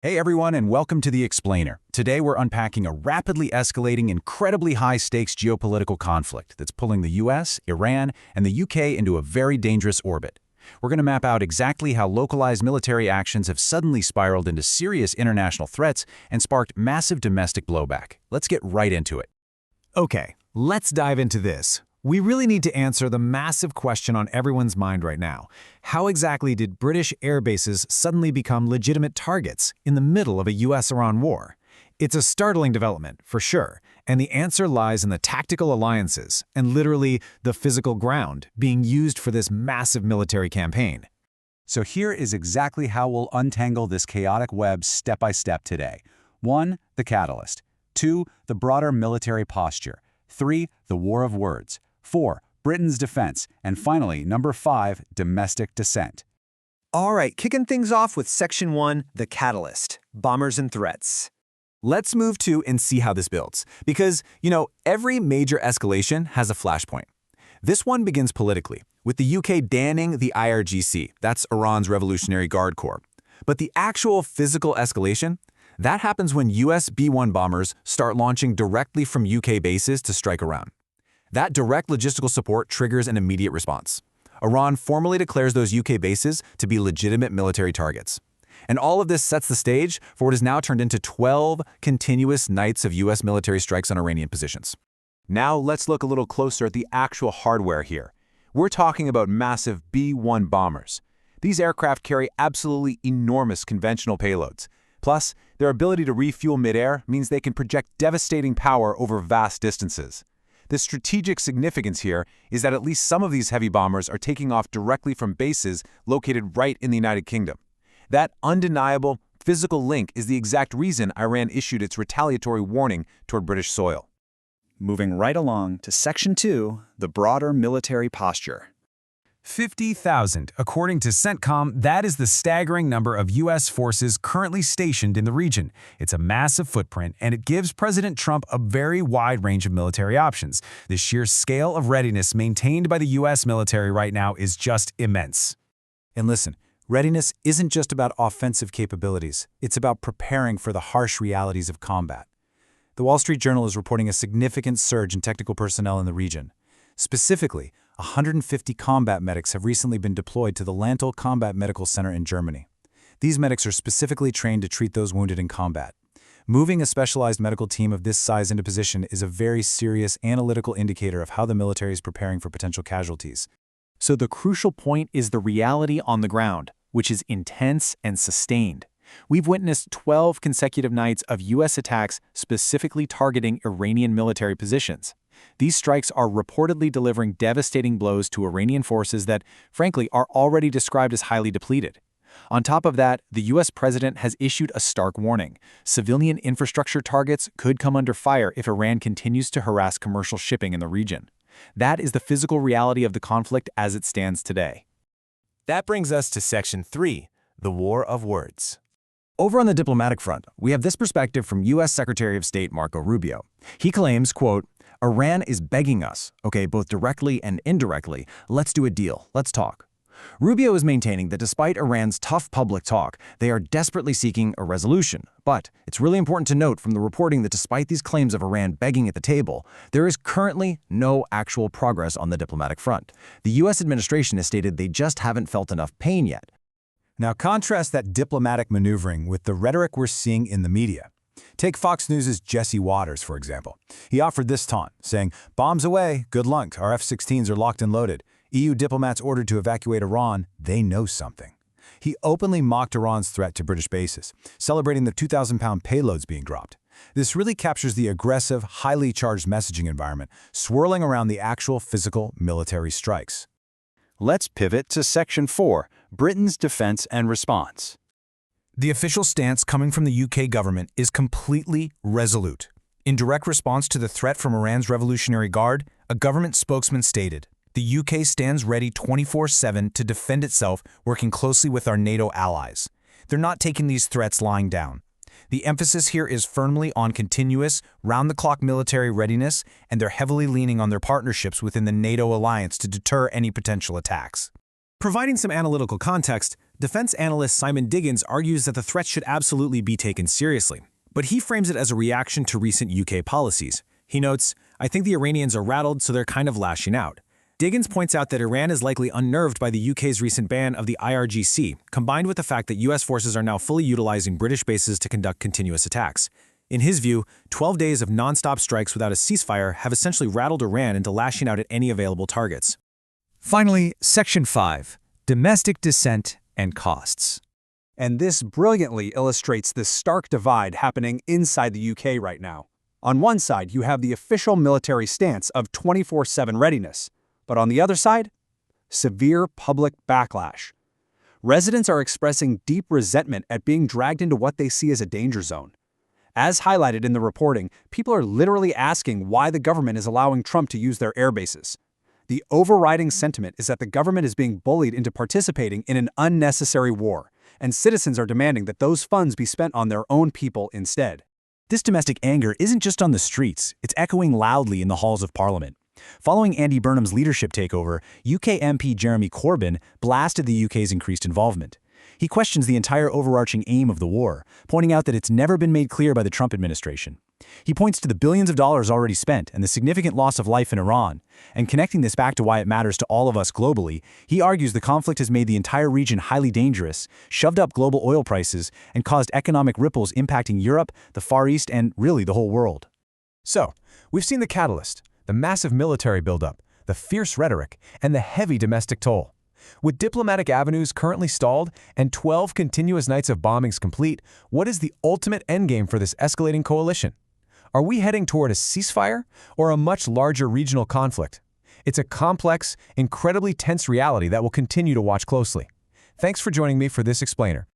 Hey everyone, and welcome to The Explainer. Today we're unpacking a rapidly escalating, incredibly high-stakes geopolitical conflict that's pulling the US, Iran, and the UK into a very dangerous orbit. We're going to map out exactly how localized military actions have suddenly spiraled into serious international threats and sparked massive domestic blowback. Let's get right into it. Okay, let's dive into this. We really need to answer the massive question on everyone's mind right now. How exactly did British air bases suddenly become legitimate targets in the middle of a US-Iran war? It's a startling development, for sure, and the answer lies in the tactical alliances and literally the physical ground being used for this massive military campaign. So here is exactly how we'll untangle this chaotic web step by step today. 1. The catalyst. 2. The broader military posture. 3. The war of words. 4. Britain's defense. And finally, number 5, domestic dissent. All right, kicking things off with Section 1, the catalyst, bombers and threats. Let's move to and see how this builds. Because, every major escalation has a flashpoint. This one begins politically, with the UK banning the IRGC, that's Iran's Revolutionary Guard Corps. But the actual physical escalation, that happens when US B-1 bombers start launching directly from UK bases to strike Iran. That direct logistical support triggers an immediate response. Iran formally declares those UK bases to be legitimate military targets. And all of this sets the stage for what is now turned into 12 continuous nights of US military strikes on Iranian positions. Now let's look a little closer at the actual hardware here. We're talking about massive B-1 bombers. These aircraft carry absolutely enormous conventional payloads. Plus, their ability to refuel midair means they can project devastating power over vast distances. The strategic significance here is that at least some of these heavy bombers are taking off directly from bases located right in the United Kingdom. That undeniable physical link is the exact reason Iran issued its retaliatory warning toward British soil. Moving right along to Section 2, the broader military posture. 50,000. According to CENTCOM, that is the staggering number of U.S. forces currently stationed in the region. It's a massive footprint, and it gives President Trump a very wide range of military options. The sheer scale of readiness maintained by the U.S. military right now is just immense. And listen, readiness isn't just about offensive capabilities. It's about preparing for the harsh realities of combat. The Wall Street Journal is reporting a significant surge in technical personnel in the region. Specifically, 150 combat medics have recently been deployed to the Lantel Combat Medical Center in Germany. These medics are specifically trained to treat those wounded in combat. Moving a specialized medical team of this size into position is a very serious analytical indicator of how the military is preparing for potential casualties. So the crucial point is the reality on the ground, which is intense and sustained. We've witnessed 12 consecutive nights of U.S. attacks specifically targeting Iranian military positions. These strikes are reportedly delivering devastating blows to Iranian forces that, frankly, are already described as highly depleted. On top of that, the U.S. president has issued a stark warning. Civilian infrastructure targets could come under fire if Iran continues to harass commercial shipping in the region. That is the physical reality of the conflict as it stands today. That brings us to Section 3, the war of words. Over on the diplomatic front, we have this perspective from U.S. Secretary of State Marco Rubio. He claims, quote, Iran is begging us, both directly and indirectly, let's do a deal, let's talk. Rubio is maintaining that despite Iran's tough public talk, they are desperately seeking a resolution. But it's really important to note from the reporting that despite these claims of Iran begging at the table, there is currently no actual progress on the diplomatic front. The U.S. administration has stated they just haven't felt enough pain yet. Now contrast that diplomatic maneuvering with the rhetoric we're seeing in the media. Take Fox News' Jesse Waters, for example. He offered this taunt, saying, bombs away, good luck, our F-16s are locked and loaded. EU diplomats ordered to evacuate Iran, they know something. He openly mocked Iran's threat to British bases, celebrating the 2,000-pound payloads being dropped. This really captures the aggressive, highly charged messaging environment swirling around the actual physical military strikes. Let's pivot to Section 4, Britain's defense and response. The official stance coming from the UK government is completely resolute. In direct response to the threat from Iran's Revolutionary Guard, a government spokesman stated, "The UK stands ready 24/7 to defend itself, working closely with our NATO allies. They're not taking these threats lying down. The emphasis here is firmly on continuous, round-the-clock military readiness, and they're heavily leaning on their partnerships within the NATO alliance to deter any potential attacks." Providing some analytical context, defense analyst Simon Diggins argues that the threat should absolutely be taken seriously. But he frames it as a reaction to recent UK policies. He notes, "I think the Iranians are rattled, so they're kind of lashing out." Diggins points out that Iran is likely unnerved by the UK's recent ban of the IRGC, combined with the fact that US forces are now fully utilizing British bases to conduct continuous attacks. In his view, 12 days of non-stop strikes without a ceasefire have essentially rattled Iran into lashing out at any available targets. Finally, Section 5, Domestic Dissent and Costs. And this brilliantly illustrates the stark divide happening inside the UK right now. On one side, you have the official military stance of 24/7 readiness, but on the other side, severe public backlash. Residents are expressing deep resentment at being dragged into what they see as a danger zone. As highlighted in the reporting, people are literally asking why the government is allowing Trump to use their air bases. The overriding sentiment is that the government is being bullied into participating in an unnecessary war, and citizens are demanding that those funds be spent on their own people instead. This domestic anger isn't just on the streets, it's echoing loudly in the halls of Parliament. Following Andy Burnham's leadership takeover, UK MP Jeremy Corbyn blasted the UK's increased involvement. He questions the entire overarching aim of the war, pointing out that it's never been made clear by the Trump administration. He points to the billions of dollars already spent and the significant loss of life in Iran, and connecting this back to why it matters to all of us globally, he argues the conflict has made the entire region highly dangerous, shoved up global oil prices, and caused economic ripples impacting Europe, the Far East, and really the whole world. So, we've seen the catalyst, the massive military buildup, the fierce rhetoric, and the heavy domestic toll. With diplomatic avenues currently stalled and 12 continuous nights of bombings complete, what is the ultimate endgame for this escalating coalition? Are we heading toward a ceasefire or a much larger regional conflict? It's a complex, incredibly tense reality that we'll continue to watch closely. Thanks for joining me for this explainer.